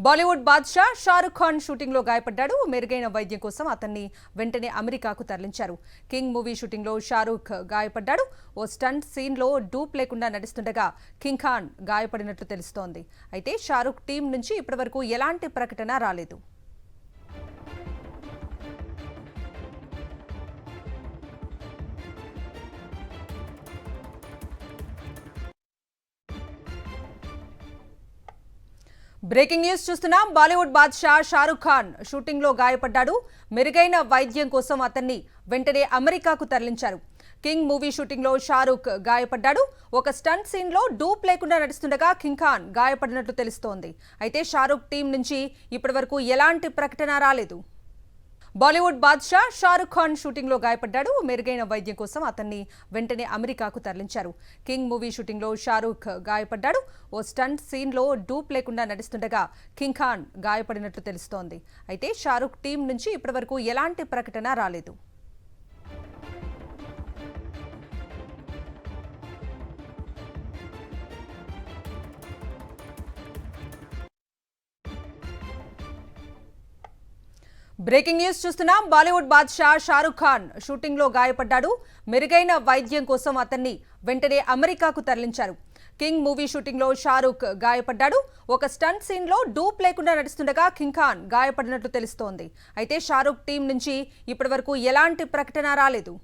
Bollywood Badshah Shahrukh Khan shooting లో గాయపడ్డాడు. మెరుగైన వైద్యం కోసం అతన్ని వెంటనే అమెరికాకు తరలించారు. కింగ్ మూవీ షూటింగ్ లో షారుఖ్ గాయపడ్డాడు. ఓ స్టంట్ సీన్ లో డూప్ లేకుండా నడుస్తుండగా కింగ్ ఖాన్ గాయపడినట్లు తెలుస్తోంది. అయితే షారుఖ్ టీం నుంచి ఇప్పటివరకు ఎలాంటి ప్రకటన రాలేదు. బ్రేకింగ్ న్యూస్ చూస్తున్నాం. బాలీవుడ్ బాద్షా షారుఖ్ ఖాన్ షూటింగ్ లో గాయపడ్డాడు. మెరుగైన వైద్యం కోసం అతన్ని వెంటనే అమెరికాకు తరలించారు. కింగ్ మూవీ షూటింగ్ లో షారుఖ్ గాయపడ్డాడు. ఒక స్టంట్ సీన్ లో డూప్ లేకుండా నడుస్తుండగా కింగ్ ఖాన్ గాయపడినట్లు తెలుస్తోంది. అయితే షారుఖ్ టీం నుంచి ఇప్పటివరకు ఎలాంటి ప్రకటన రాలేదు. బాలీవుడ్ బాద్షా షారుఖ్ ఖాన్ షూటింగ్ లో గాయపడ్డాడు. మెరుగైన వైద్యం కోసం అతన్ని వెంటనే అమెరికాకు తరలించారు. కింగ్ మూవీ షూటింగ్ లో షారుఖ్ గాయపడ్డాడు. ఓ స్టంట్ సీన్ లో డూప్ లేకుండా నడుస్తుండగా కింగ్ ఖాన్ గాయపడినట్లు తెలుస్తోంది. అయితే షారుఖ్ టీం నుంచి ఇప్పటివరకు ఎలాంటి ప్రకటన రాలేదు. బ్రేకింగ్ న్యూస్ చూస్తున్నాం. బాలీవుడ్ బాద్షా షారుఖ్ ఖాన్ షూటింగ్ లో గాయపడ్డాడు. మెరుగైన వైద్యం కోసం అతన్ని వెంటనే అమెరికాకు తరలించారు. కింగ్ మూవీ షూటింగ్ లో షారుఖ్ గాయపడ్డాడు. ఒక స్టంట్ సీన్ లో డూప్ లేకుండా నడుస్తుండగా కింగ్ ఖాన్ గాయపడినట్లు తెలుస్తోంది. అయితే షారుఖ్ టీం నుంచి ఇప్పటివరకు ఎలాంటి ప్రకటన రాలేదు.